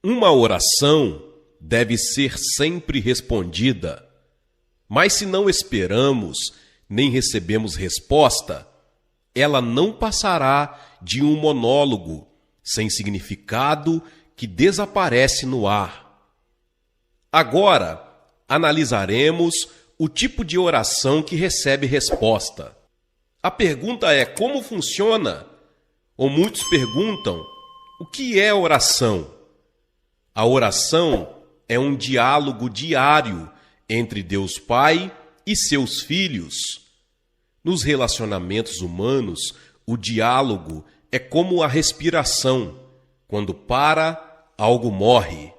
Uma oração deve ser sempre respondida, mas se não esperamos nem recebemos resposta, ela não passará de um monólogo sem significado que desaparece no ar. Agora, analisaremos o tipo de oração que recebe resposta. A pergunta é: como funciona? Ou muitos perguntam: o que é oração? A oração é um diálogo diário entre Deus Pai e seus filhos. Nos relacionamentos humanos, o diálogo é como a respiração. Quando para, algo morre.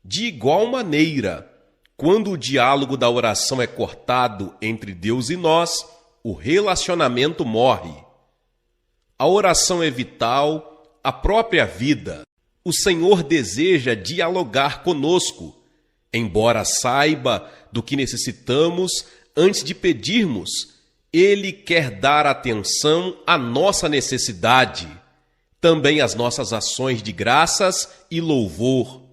De igual maneira, quando o diálogo da oração é cortado entre Deus e nós, o relacionamento morre. A oração é vital à própria vida. O Senhor deseja dialogar conosco, embora saiba do que necessitamos antes de pedirmos. Ele quer dar atenção à nossa necessidade, também às nossas ações de graças e louvor.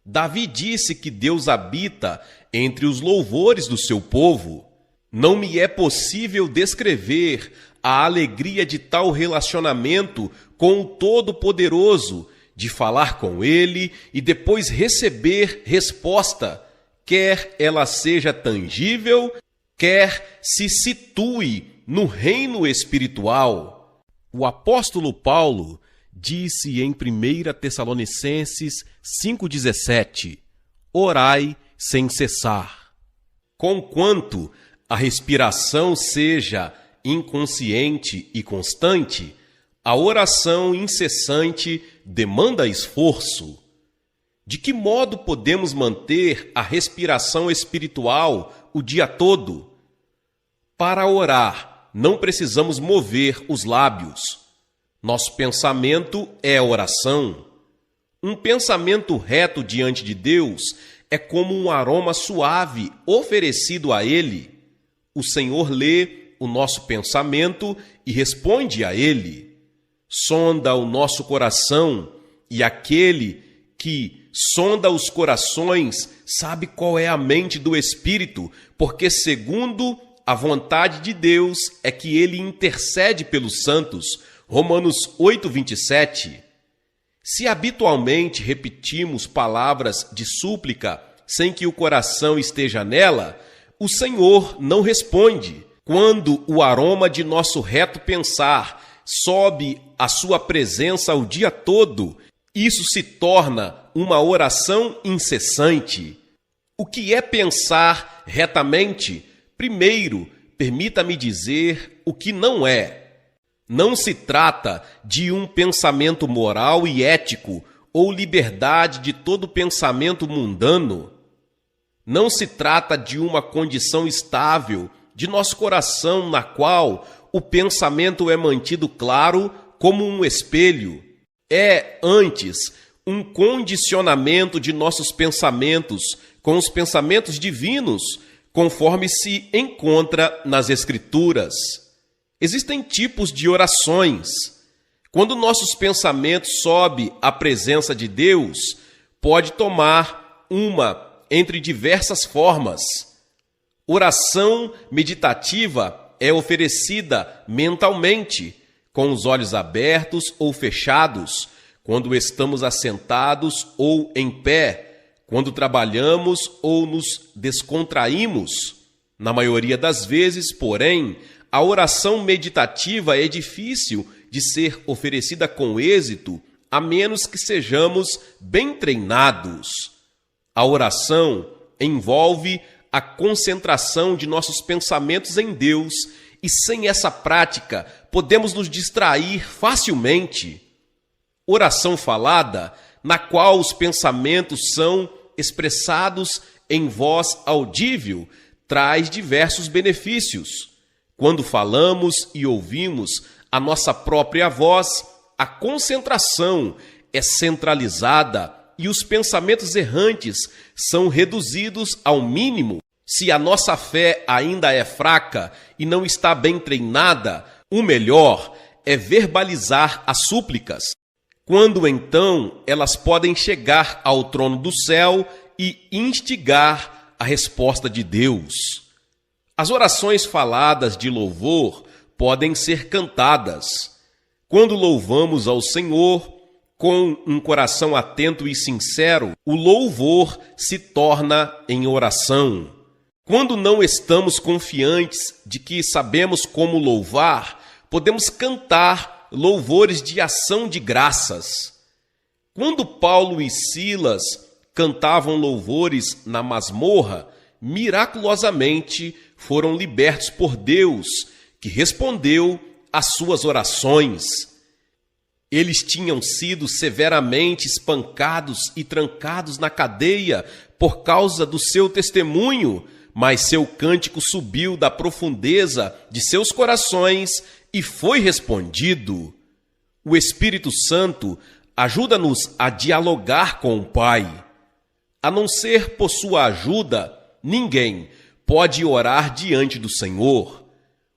Davi disse que Deus habita entre os louvores do seu povo. Não me é possível descrever a alegria de tal relacionamento com o Todo-Poderoso, de falar com Ele e depois receber resposta, quer ela seja tangível, quer se situe no reino espiritual. O apóstolo Paulo disse em 1 Tessalonicenses 5,17: orai sem cessar. Conquanto a respiração seja inconsciente e constante, a oração incessante demanda esforço. De que modo podemos manter a respiração espiritual o dia todo? Para orar, não precisamos mover os lábios. Nosso pensamento é oração. Um pensamento reto diante de Deus é como um aroma suave oferecido a Ele. O Senhor lê o nosso pensamento e responde a Ele. Sonda o nosso coração, e aquele que sonda os corações sabe qual é a mente do Espírito, porque segundo a vontade de Deus é que Ele intercede pelos santos. Romanos 8,27. Se habitualmente repetimos palavras de súplica sem que o coração esteja nela, o Senhor não responde. Quando o aroma de nosso reto pensar sobe à sua presença o dia todo, isso se torna uma oração incessante. O que é pensar retamente? Primeiro, permita-me dizer o que não é. Não se trata de um pensamento moral e ético ou liberdade de todo pensamento mundano. Não se trata de uma condição estável de nosso coração na qual o pensamento é mantido claro como um espelho. É, antes, um condicionamento de nossos pensamentos com os pensamentos divinos, conforme se encontra nas Escrituras. Existem tipos de orações. Quando nossos pensamentos sobem à presença de Deus, pode tomar uma entre diversas formas. Oração meditativa é oferecida mentalmente, com os olhos abertos ou fechados, quando estamos assentados ou em pé, quando trabalhamos ou nos descontraímos. Na maioria das vezes, porém, a oração meditativa é difícil de ser oferecida com êxito, a menos que sejamos bem treinados. A oração envolve a concentração de nossos pensamentos em Deus, e sem essa prática podemos nos distrair facilmente. Oração falada, na qual os pensamentos são expressados em voz audível, traz diversos benefícios. Quando falamos e ouvimos a nossa própria voz, a concentração é centralizada e os pensamentos errantes são reduzidos ao mínimo. Se a nossa fé ainda é fraca e não está bem treinada, o melhor é verbalizar as súplicas. Quando então elas podem chegar ao trono do céu e instigar a resposta de Deus. As orações faladas de louvor podem ser cantadas. Quando louvamos ao Senhor com um coração atento e sincero, o louvor se torna em oração. Quando não estamos confiantes de que sabemos como louvar, podemos cantar louvores de ação de graças. Quando Paulo e Silas cantavam louvores na masmorra, miraculosamente foram libertos por Deus, que respondeu às suas orações. Eles tinham sido severamente espancados e trancados na cadeia por causa do seu testemunho, mas seu cântico subiu da profundeza de seus corações e foi respondido. O Espírito Santo ajuda-nos a dialogar com o Pai. A não ser por sua ajuda, ninguém pode orar diante do Senhor.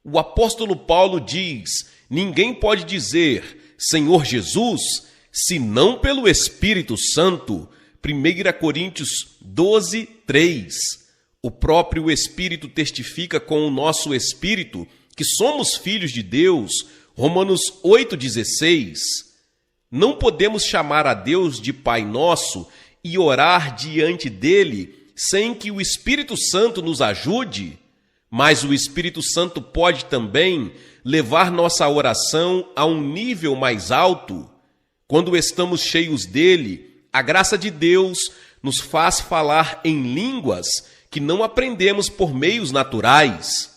O apóstolo Paulo diz: ninguém pode dizer Senhor Jesus, senão pelo Espírito Santo. 1 Coríntios 12, 3. O próprio Espírito testifica com o nosso espírito que somos filhos de Deus. Romanos 8,16. Não podemos chamar a Deus de Pai Nosso e orar diante dele sem que o Espírito Santo nos ajude, mas o Espírito Santo pode também levar nossa oração a um nível mais alto. Quando estamos cheios dele, a graça de Deus nos faz falar em línguas que não aprendemos por meios naturais.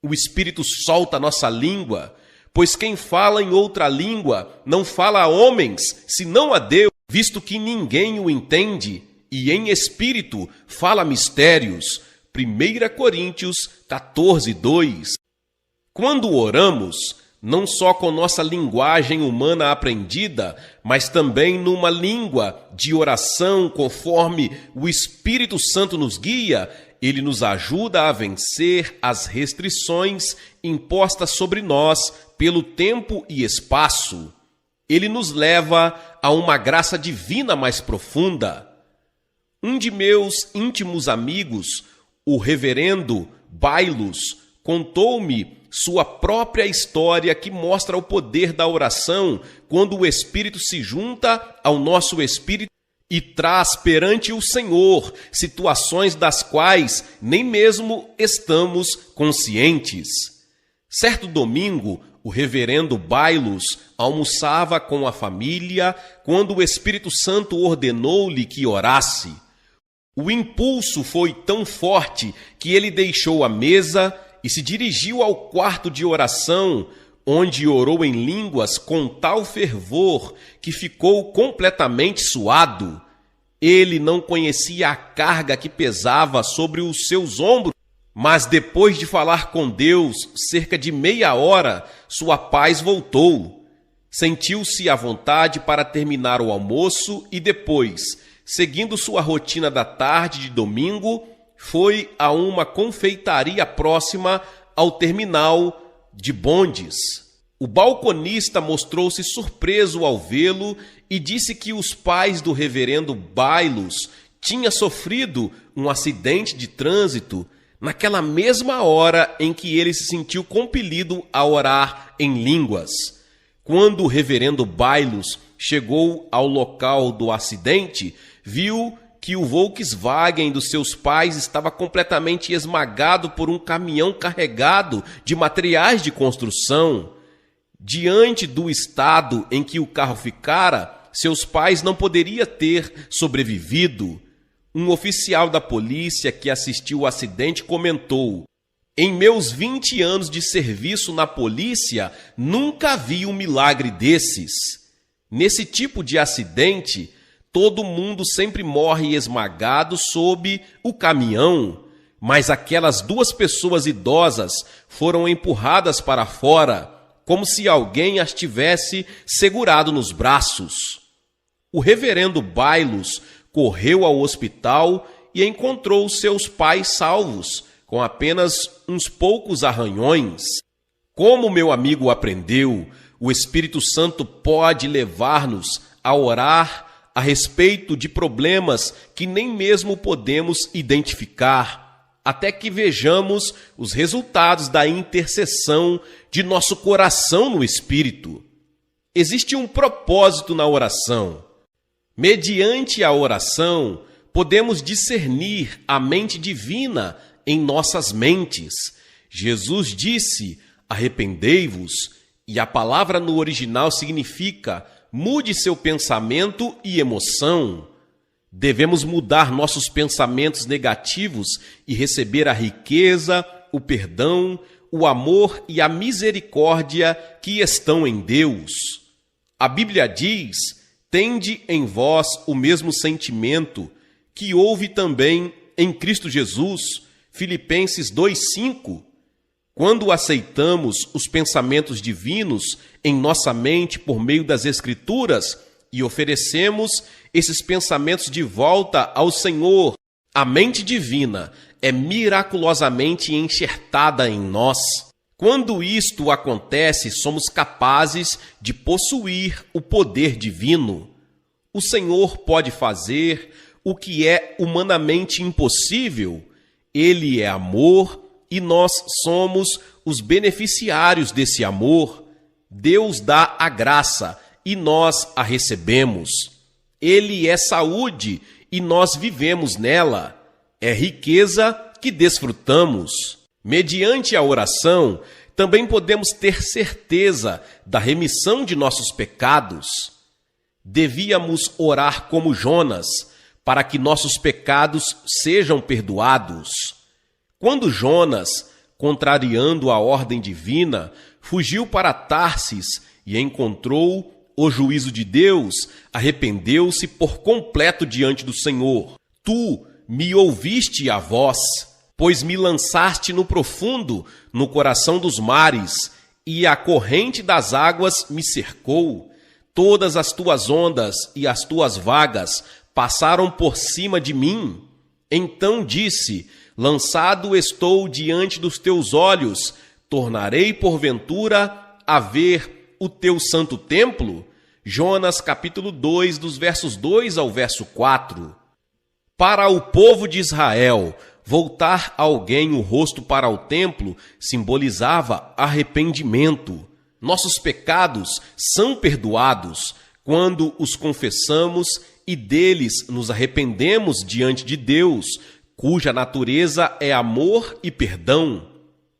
O Espírito solta nossa língua, pois quem fala em outra língua não fala a homens, senão a Deus, visto que ninguém o entende, e em espírito fala mistérios. 1 Coríntios 14, 2. Quando oramos, não só com nossa linguagem humana aprendida, mas também numa língua de oração conforme o Espírito Santo nos guia, ele nos ajuda a vencer as restrições impostas sobre nós pelo tempo e espaço. Ele nos leva a uma graça divina mais profunda. Um de meus íntimos amigos, o reverendo Bailos, contou-me sua própria história que mostra o poder da oração quando o Espírito se junta ao nosso espírito e traz perante o Senhor situações das quais nem mesmo estamos conscientes. Certo domingo, o reverendo Bailos almoçava com a família quando o Espírito Santo ordenou-lhe que orasse. O impulso foi tão forte que ele deixou a mesa e se dirigiu ao quarto de oração, onde orou em línguas com tal fervor que ficou completamente suado. Ele não conhecia a carga que pesava sobre os seus ombros, mas depois de falar com Deus cerca de meia hora, sua paz voltou. Sentiu-se à vontade para terminar o almoço e depois, seguindo sua rotina da tarde de domingo, foi a uma confeitaria próxima ao terminal de bondes. O balconista mostrou-se surpreso ao vê-lo e disse que os pais do reverendo Bailos tinham sofrido um acidente de trânsito naquela mesma hora em que ele se sentiu compelido a orar em línguas. Quando o reverendo Bailos chegou ao local do acidente, viu que o Volkswagen dos seus pais estava completamente esmagado por um caminhão carregado de materiais de construção. Diante do estado em que o carro ficara, seus pais não poderiam ter sobrevivido. Um oficial da polícia que assistiu ao acidente comentou: "Em meus 20 anos de serviço na polícia, nunca vi um milagre desses. Nesse tipo de acidente, todo mundo sempre morre esmagado sob o caminhão, mas aquelas duas pessoas idosas foram empurradas para fora, como se alguém as tivesse segurado nos braços." O reverendo Bailos correu ao hospital e encontrou seus pais salvos, com apenas uns poucos arranhões. Como meu amigo aprendeu, O Espírito Santo pode levar-nos a orar a respeito de problemas que nem mesmo podemos identificar, até que vejamos os resultados da intercessão de nosso coração no Espírito. Existe um propósito na oração. Mediante a oração, podemos discernir a mente divina em nossas mentes. Jesus disse: arrependei-vos, e a palavra no original significa mude seu pensamento e emoção. Devemos mudar nossos pensamentos negativos e receber a riqueza, o perdão, o amor e a misericórdia que estão em Deus. A Bíblia diz: tende em vós o mesmo sentimento que houve também em Cristo Jesus. Filipenses 2:5. Quando aceitamos os pensamentos divinos em nossa mente por meio das Escrituras e oferecemos esses pensamentos de volta ao Senhor, a mente divina é miraculosamente enxertada em nós. Quando isto acontece, somos capazes de possuir o poder divino. O Senhor pode fazer o que é humanamente impossível. Ele é amor e nós somos os beneficiários desse amor. Deus dá a graça e nós a recebemos. Ele é saúde e nós vivemos nela. É riqueza que desfrutamos. Mediante a oração, também podemos ter certeza da remissão de nossos pecados. Devíamos orar como Jonas, para que nossos pecados sejam perdoados. Quando Jonas, contrariando a ordem divina, fugiu para Tarsis e encontrou o juízo de Deus, arrependeu-se por completo diante do Senhor. Tu me ouviste a voz, pois me lançaste no profundo, no coração dos mares, e a corrente das águas me cercou. Todas as tuas ondas e as tuas vagas passaram por cima de mim. Então disse: lançado estou diante dos teus olhos, tornarei porventura a ver o teu santo templo? Jonas capítulo 2, dos versos 2 ao verso 4. Para o povo de Israel, voltar alguém o rosto para o templo simbolizava arrependimento. Nossos pecados são perdoados quando os confessamos e deles nos arrependemos diante de Deus, cuja natureza é amor e perdão.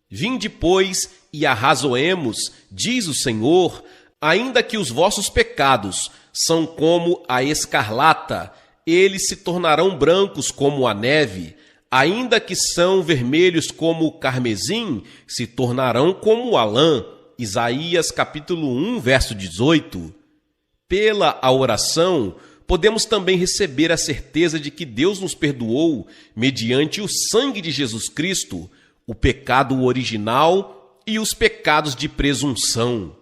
Vinde, pois, e arrazoemos, diz o Senhor, ainda que os vossos pecados são como a escarlata, eles se tornarão brancos como a neve, ainda que são vermelhos como o carmesim, se tornarão como a lã. Isaías capítulo 1, verso 18. Pela a oração, podemos também receber a certeza de que Deus nos perdoou mediante o sangue de Jesus Cristo, o pecado original e os pecados de presunção.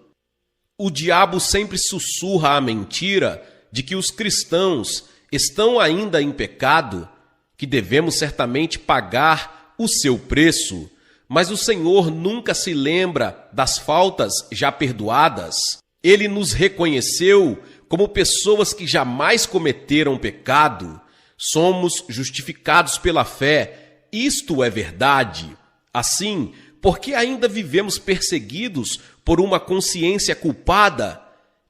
O diabo sempre sussurra a mentira de que os cristãos estão ainda em pecado, que devemos certamente pagar o seu preço, mas o Senhor nunca se lembra das faltas já perdoadas. Ele nos reconheceu como pessoas que jamais cometeram pecado. Somos justificados pela fé. Isto é verdade. Assim, porque ainda vivemos perseguidos por uma consciência culpada?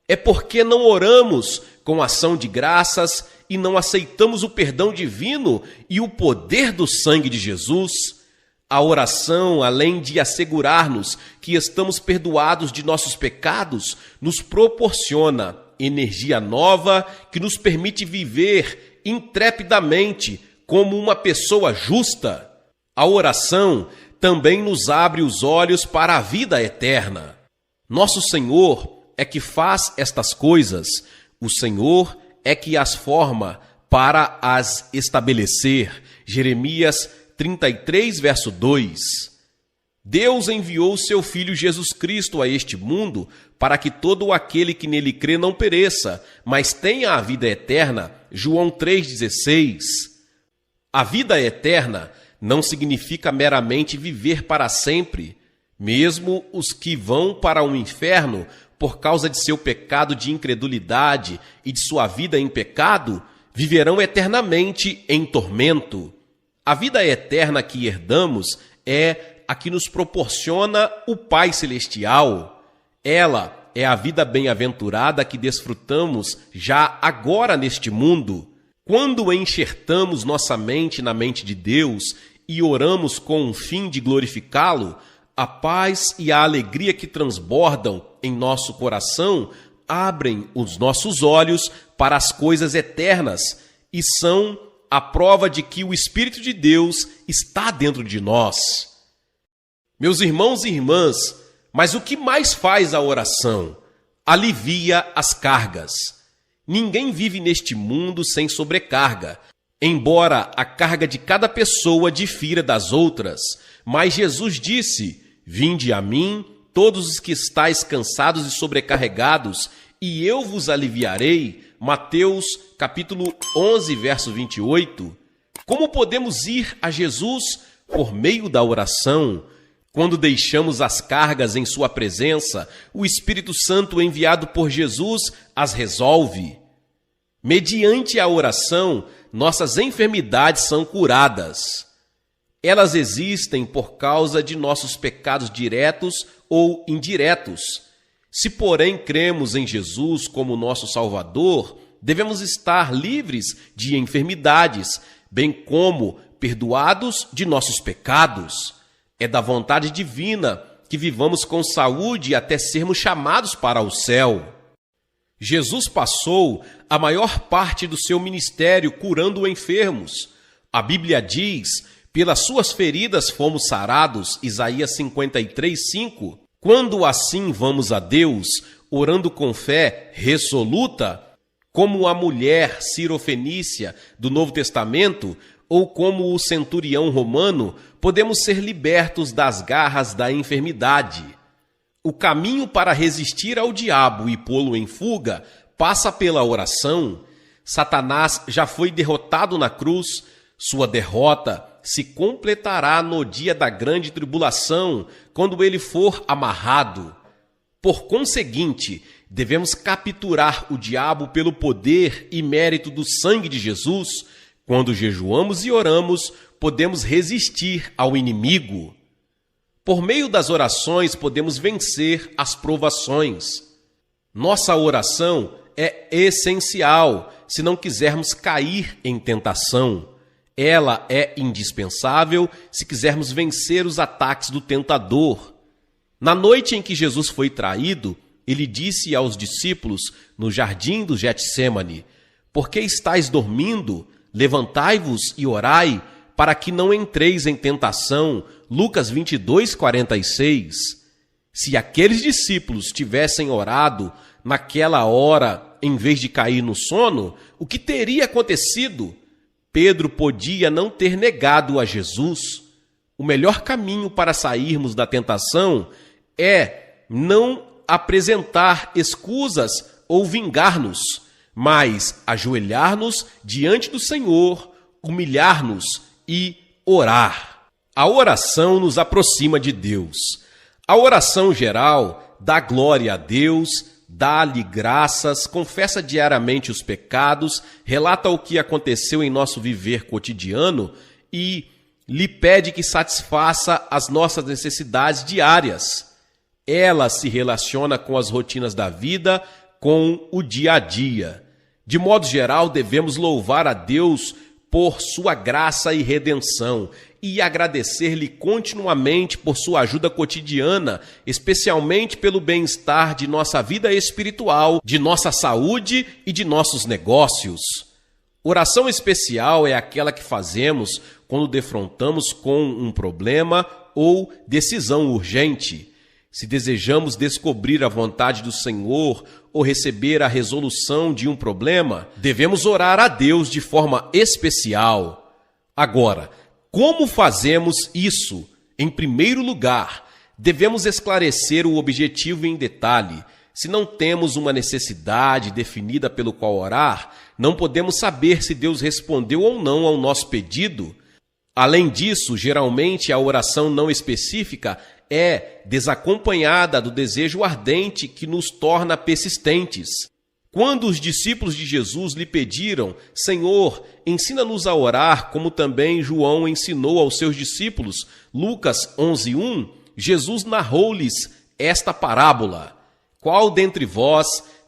É porque não oramos com ação de graças e não aceitamos o perdão divino e o poder do sangue de Jesus? A oração, além de assegurar-nos que estamos perdoados de nossos pecados, nos proporciona energia nova que nos permite viver intrepidamente como uma pessoa justa. A oração também nos abre os olhos para a vida eterna. Nosso Senhor é que faz estas coisas. O Senhor é que as forma para as estabelecer. Jeremias 33, verso 2. Deus enviou seu Filho Jesus Cristo a este mundo para que todo aquele que nele crê não pereça, mas tenha a vida eterna. João 3,16. A vida eterna não significa meramente viver para sempre. Mesmo os que vão para o inferno por causa de seu pecado de incredulidade e de sua vida em pecado, viverão eternamente em tormento. A vida eterna que herdamos é a que nos proporciona o Pai Celestial. Ela é a vida bem-aventurada que desfrutamos já agora neste mundo. Quando enxertamos nossa mente na mente de Deus e oramos com o fim de glorificá-lo, a paz e a alegria que transbordam em nosso coração abrem os nossos olhos para as coisas eternas e são a prova de que o Espírito de Deus está dentro de nós. Meus irmãos e irmãs, mas o que mais faz a oração? Alivia as cargas. Ninguém vive neste mundo sem sobrecarga, embora a carga de cada pessoa difira das outras. Mas Jesus disse: vinde a mim, todos os que estáis cansados e sobrecarregados, e eu vos aliviarei. Mateus capítulo 11, verso 28. Como podemos ir a Jesus? Por meio da oração. Quando deixamos as cargas em sua presença, o Espírito Santo enviado por Jesus as resolve. Mediante a oração, nossas enfermidades são curadas. Elas existem por causa de nossos pecados diretos ou indiretos. Se, porém, cremos em Jesus como nosso Salvador, devemos estar livres de enfermidades, bem como perdoados de nossos pecados. É da vontade divina que vivamos com saúde até sermos chamados para o céu. Jesus passou a maior parte do seu ministério curando enfermos. A Bíblia diz: pelas suas feridas fomos sarados, Isaías 53:5. Quando assim vamos a Deus, orando com fé resoluta, como a mulher cirofenícia do Novo Testamento, ou como o centurião romano, podemos ser libertos das garras da enfermidade. O caminho para resistir ao diabo e pô-lo em fuga passa pela oração. Satanás já foi derrotado na cruz. Sua derrota se completará no dia da grande tribulação, quando ele for amarrado. Por conseguinte, devemos capturar o diabo pelo poder e mérito do sangue de Jesus. Quando jejuamos e oramos, podemos resistir ao inimigo. Por meio das orações, podemos vencer as provações. Nossa oração é essencial se não quisermos cair em tentação. Ela é indispensável se quisermos vencer os ataques do tentador. Na noite em que Jesus foi traído, ele disse aos discípulos no jardim do Getsêmani: por que estáis dormindo? Levantai-vos e orai, para que não entreis em tentação. Lucas 22:46. Se aqueles discípulos tivessem orado naquela hora, em vez de cair no sono, o que teria acontecido? Pedro podia não ter negado a Jesus. O melhor caminho para sairmos da tentação é não apresentar escusas ou vingar-nos, mas ajoelhar-nos diante do Senhor, humilhar-nos e orar. A oração nos aproxima de Deus. A oração geral dá glória a Deus, dá-lhe graças, confessa diariamente os pecados, relata o que aconteceu em nosso viver cotidiano e lhe pede que satisfaça as nossas necessidades diárias. Ela se relaciona com as rotinas da vida, com o dia a dia. De modo geral, devemos louvar a Deus por sua graça e redenção e agradecer-lhe continuamente por sua ajuda cotidiana, especialmente pelo bem-estar de nossa vida espiritual, de nossa saúde e de nossos negócios. Oração especial é aquela que fazemos quando defrontamos com um problema ou decisão urgente. Se desejamos descobrir a vontade do Senhor ou receber a resolução de um problema, devemos orar a Deus de forma especial. Agora, como fazemos isso? Em primeiro lugar, devemos esclarecer o objetivo em detalhe. Se não temos uma necessidade definida pelo qual orar, não podemos saber se Deus respondeu ou não ao nosso pedido. Além disso, geralmente a oração não específica é desacompanhada do desejo ardente que nos torna persistentes. Quando os discípulos de Jesus lhe pediram: Senhor, ensina-nos a orar, como também João ensinou aos seus discípulos, Lucas 11:1, Jesus narrou-lhes esta parábola: Qual dentre vós,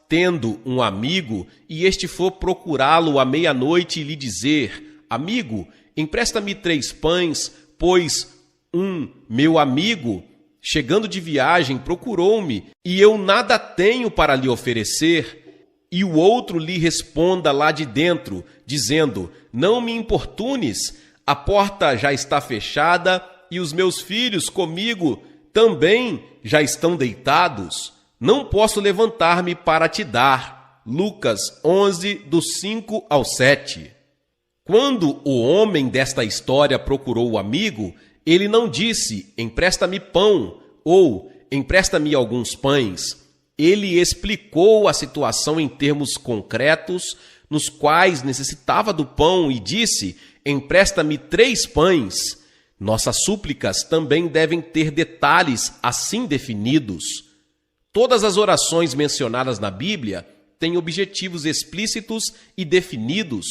tendo um amigo, e este for procurá-lo à meia-noite e lhe dizer: Amigo, empresta-me 3 pães, pois meu amigo, chegando de viagem, procurou-me, e eu nada tenho para lhe oferecer, e o outro lhe responda lá de dentro, dizendo: Não me importunes, a porta já está fechada, e os meus filhos comigo também já estão deitados. Não posso levantar-me para te dar. Lucas 11, dos 5 ao 7. Quando o homem desta história procurou o amigo, ele não disse: empresta-me pão ou empresta-me alguns pães. Ele explicou a situação em termos concretos, nos quais necessitava do pão, e disse: empresta-me 3 pães. Nossas súplicas também devem ter detalhes assim definidos. Todas as orações mencionadas na Bíblia têm objetivos explícitos e definidos.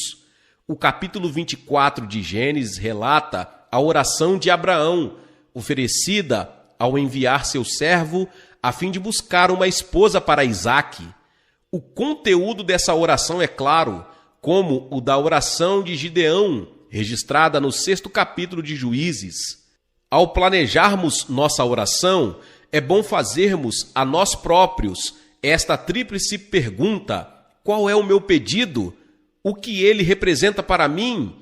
O capítulo 24 de Gênesis relata a oração de Abraão, oferecida ao enviar seu servo a fim de buscar uma esposa para Isaque. O conteúdo dessa oração é claro, como o da oração de Gideão, registrada no 6º capítulo de Juízes. Ao planejarmos nossa oração, é bom fazermos a nós próprios esta tríplice pergunta: qual é o meu pedido? O que ele representa para mim?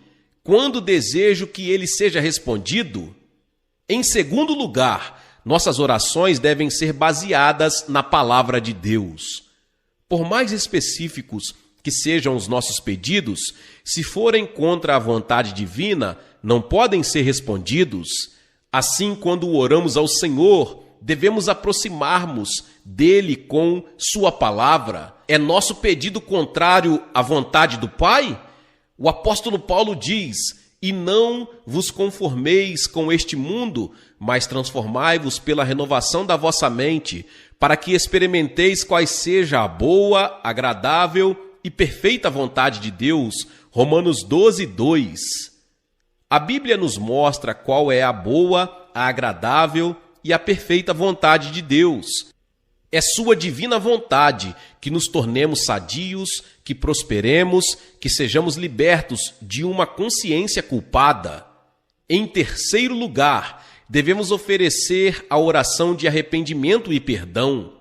Quando desejo que ele seja respondido? Em segundo lugar, nossas orações devem ser baseadas na palavra de Deus. Por mais específicos que sejam os nossos pedidos, se forem contra a vontade divina, não podem ser respondidos. Assim, quando oramos ao Senhor, devemos aproximar-nos dele com sua palavra. É nosso pedido contrário à vontade do Pai? O apóstolo Paulo diz: e não vos conformeis com este mundo, mas transformai-vos pela renovação da vossa mente, para que experimenteis qual seja a boa, agradável e perfeita vontade de Deus. Romanos 12, 2. A Bíblia nos mostra qual é a boa, a agradável e a perfeita vontade de Deus. É sua divina vontade que nos tornemos sadios, que prosperemos, que sejamos libertos de uma consciência culpada. Em terceiro lugar, devemos oferecer a oração de arrependimento e perdão.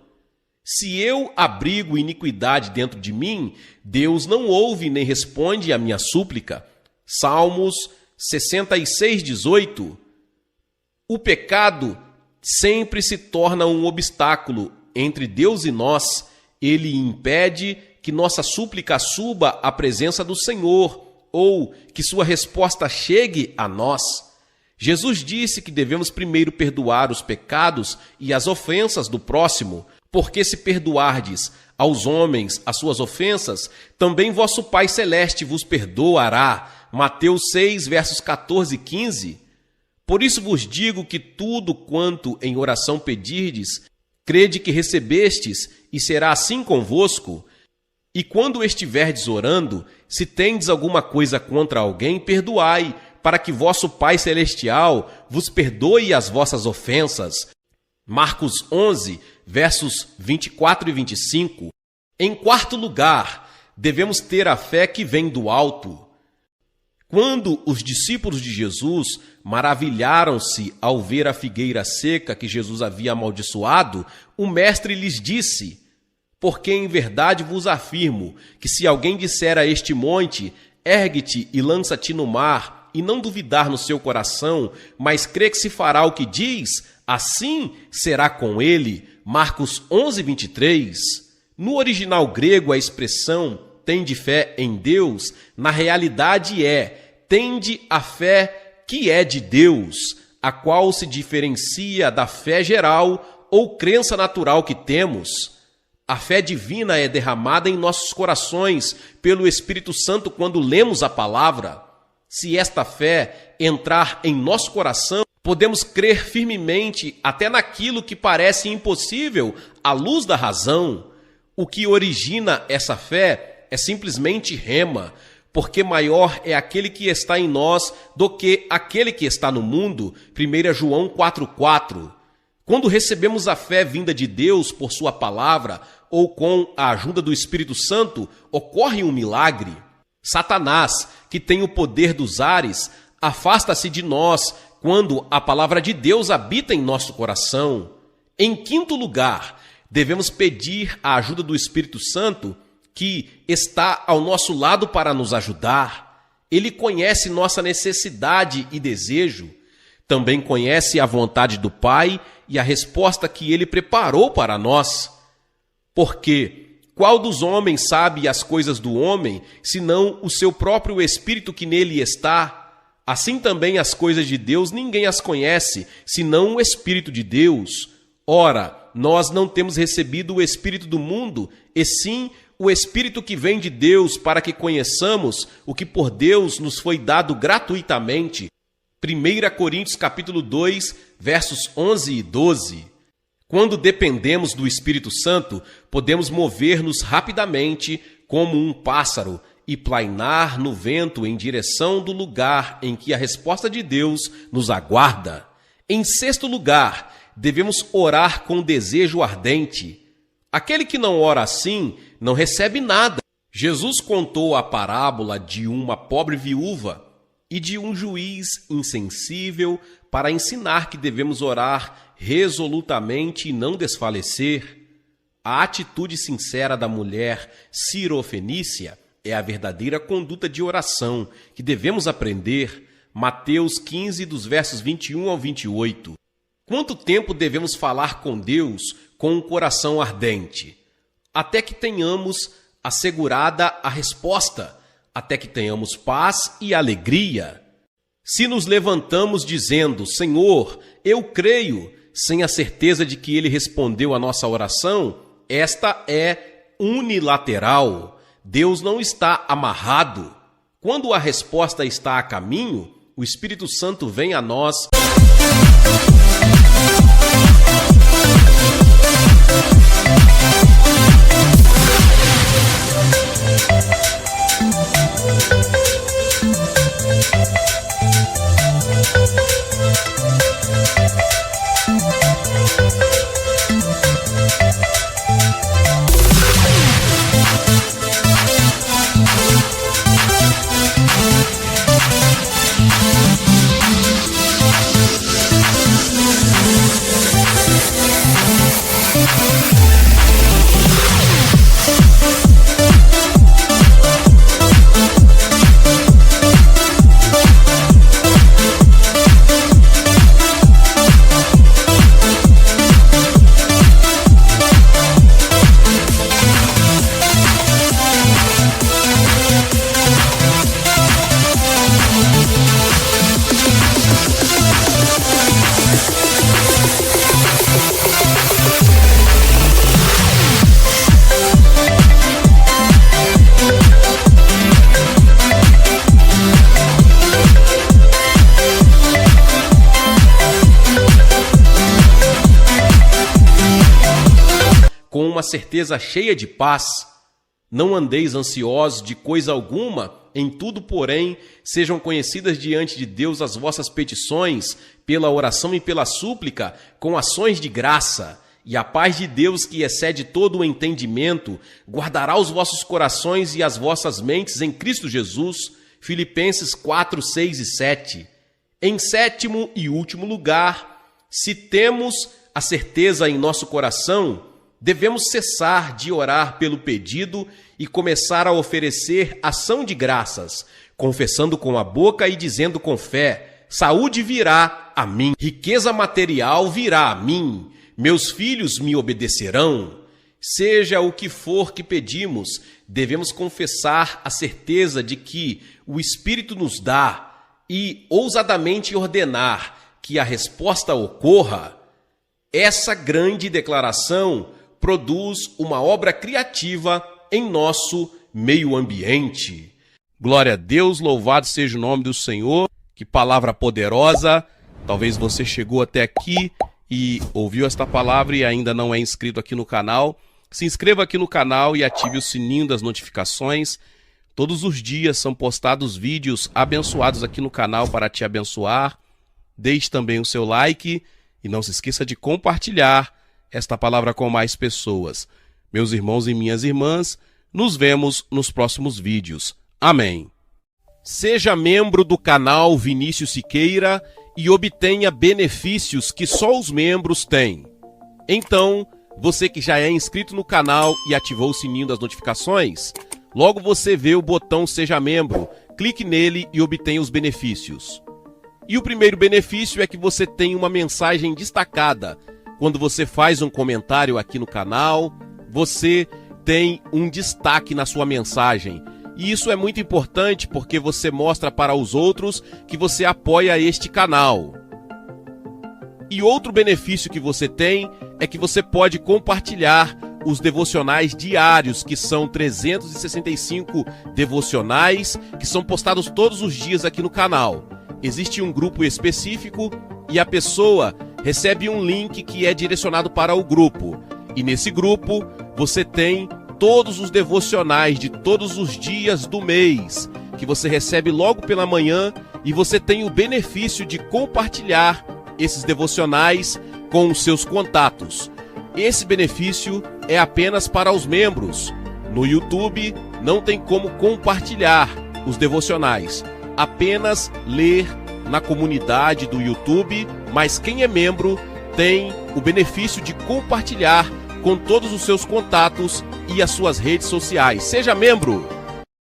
Se eu abrigo iniquidade dentro de mim, Deus não ouve nem responde à minha súplica. Salmos 66, 18. O pecado sempre se torna um obstáculo entre Deus e nós. Ele impede que nossa súplica suba à presença do Senhor, ou que sua resposta chegue a nós. Jesus disse que devemos primeiro perdoar os pecados e as ofensas do próximo, porque se perdoardes aos homens as suas ofensas, também vosso Pai Celeste vos perdoará. Mateus 6, versos 14 e 15. Por isso vos digo que tudo quanto em oração pedirdes, crede que recebestes, e será assim convosco. E quando estiverdes orando, se tendes alguma coisa contra alguém, perdoai, para que vosso Pai Celestial vos perdoe as vossas ofensas. Marcos 11, versos 24 e 25. Em quarto lugar, devemos ter a fé que vem do alto. Quando os discípulos de Jesus maravilharam-se ao ver a figueira seca que Jesus havia amaldiçoado, o mestre lhes disse: porque em verdade vos afirmo que se alguém disser a este monte, ergue-te e lança-te no mar, e não duvidar no seu coração, mas crê que se fará o que diz, assim será com ele. Marcos 11, 23. No original grego, a expressão tende fé em Deus, na realidade tende a fé que é de Deus, a qual se diferencia da fé geral ou crença natural que temos. A fé divina é derramada em nossos corações pelo Espírito Santo quando lemos a palavra. Se esta fé entrar em nosso coração, podemos crer firmemente até naquilo que parece impossível à luz da razão. O que origina essa fé é simplesmente rema, porque maior é aquele que está em nós do que aquele que está no mundo. 1 João 4,4. Quando recebemos a fé vinda de Deus por sua palavra ou com a ajuda do Espírito Santo, ocorre um milagre. Satanás, que tem o poder dos ares, afasta-se de nós quando a palavra de Deus habita em nosso coração. Em quinto lugar, devemos pedir a ajuda do Espírito Santo, que está ao nosso lado para nos ajudar. Ele conhece nossa necessidade e desejo. Também conhece a vontade do Pai e a resposta que Ele preparou para nós. Porque qual dos homens sabe as coisas do homem, senão o seu próprio Espírito que nele está? Assim também as coisas de Deus ninguém as conhece, senão o Espírito de Deus. Ora, nós não temos recebido o Espírito do mundo, e sim o Espírito que vem de Deus, para que conheçamos o que por Deus nos foi dado gratuitamente. 1 Coríntios capítulo 2, versos 11 e 12. Quando dependemos do Espírito Santo, podemos mover-nos rapidamente como um pássaro e plainar no vento em direção do lugar em que a resposta de Deus nos aguarda. Em sexto lugar, devemos orar com desejo ardente. Aquele que não ora assim não recebe nada. Jesus contou a parábola de uma pobre viúva e de um juiz insensível para ensinar que devemos orar resolutamente e não desfalecer. A atitude sincera da mulher sirofenícia é a verdadeira conduta de oração que devemos aprender. Mateus 15, dos versos 21 ao 28. Quanto tempo devemos falar com Deus com um coração ardente? Até que tenhamos assegurada a resposta, até que tenhamos paz e alegria. Se nos levantamos dizendo, Senhor, eu creio, sem a certeza de que Ele respondeu a nossa oração, esta é unilateral. Deus não está amarrado. Quando a resposta está a caminho, o Espírito Santo vem a nós. Com uma certeza cheia de paz. Não andeis ansiosos de coisa alguma, em tudo, porém, sejam conhecidas diante de Deus as vossas petições, pela oração e pela súplica, com ações de graça. E a paz de Deus, que excede todo o entendimento, guardará os vossos corações e as vossas mentes em Cristo Jesus. Filipenses 4, 6 e 7. Em sétimo e último lugar, se temos a certeza em nosso coração, devemos cessar de orar pelo pedido e começar a oferecer ação de graças, confessando com a boca e dizendo com fé, saúde virá a mim, riqueza material virá a mim, meus filhos me obedecerão. Seja o que for que pedimos, devemos confessar a certeza de que o Espírito nos dá e ousadamente ordenar que a resposta ocorra. Essa grande declaração produz uma obra criativa em nosso meio ambiente. Glória a Deus, louvado seja o nome do Senhor, que palavra poderosa. Talvez você chegou até aqui e ouviu esta palavra e ainda não é inscrito aqui no canal. Se inscreva aqui no canal e ative o sininho das notificações. Todos os dias são postados vídeos abençoados aqui no canal para te abençoar. Deixe também o seu like e não se esqueça de compartilhar esta palavra com mais pessoas. Meus irmãos e minhas irmãs, nos vemos nos próximos vídeos. Amém. Seja membro do canal Vinícius Siqueira e obtenha benefícios que só os membros têm. Então, você que já é inscrito no canal e ativou o sininho das notificações, logo você vê o botão Seja Membro, clique nele e obtenha os benefícios. E o primeiro benefício é que você tem uma mensagem destacada. Quando você faz um comentário aqui no canal, você tem um destaque na sua mensagem. E isso é muito importante porque você mostra para os outros que você apoia este canal. E outro benefício que você tem é que você pode compartilhar os devocionais diários, que são 365 devocionais, que são postados todos os dias aqui no canal. Existe um grupo específico e a pessoa recebe um link que é direcionado para o grupo. E nesse grupo você tem todos os devocionais de todos os dias do mês, que você recebe logo pela manhã, e você tem o benefício de compartilhar esses devocionais com os seus contatos. Esse benefício é apenas para os membros. No YouTube não tem como compartilhar os devocionais, apenas ler na comunidade do YouTube, mas quem é membro tem o benefício de compartilhar com todos os seus contatos e as suas redes sociais. Seja membro!